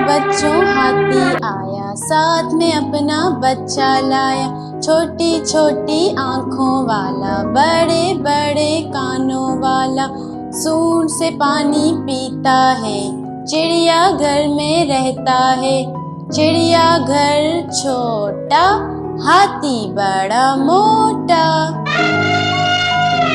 बच्चों हाथी आया, साथ में अपना बच्चा लाया। छोटी छोटी आँखों वाला, बड़े बड़े कानों वाला। सूंड से पानी पीता है, चिड़िया घर में रहता है। चिड़िया घर छोटा, हाथी बड़ा मोटा।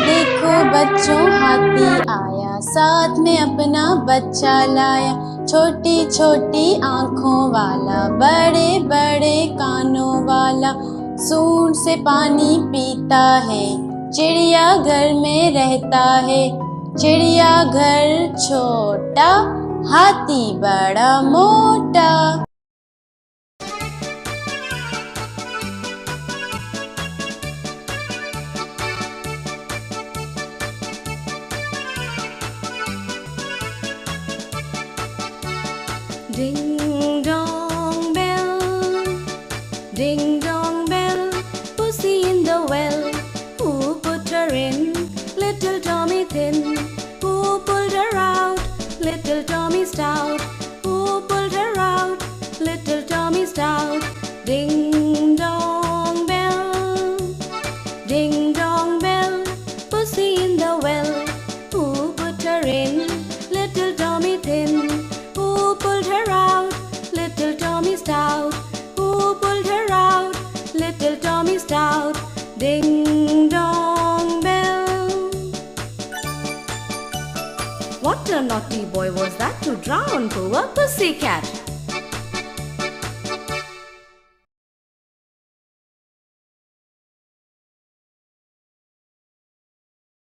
देखो बच्चों हाथी आया, साथ में अपना बच्चा लाया। छोटी छोटी आँखों वाला, बड़े बड़े कानों वाला। सूंड से पानी पीता है, चिड़िया घर में रहता है। चिड़िया घर छोटा, हाथी बड़ा मोटा। Ding dong bell, ding dong bell, Pussy in the well. Who put her in? Little Tommy Thin. Who pulled her out? Little Tommy Stout. Who pulled her out? Little Tommy Stout. Ding dong bell, ding dong bell, Pussy in the well. Who put her in? Little Tommy Thin. Who pulled her out? Little Tommy Stout. Who pulled her out? Little Tommy Stout. Ding dong bell. What a naughty boy was that to drown poor pussycat?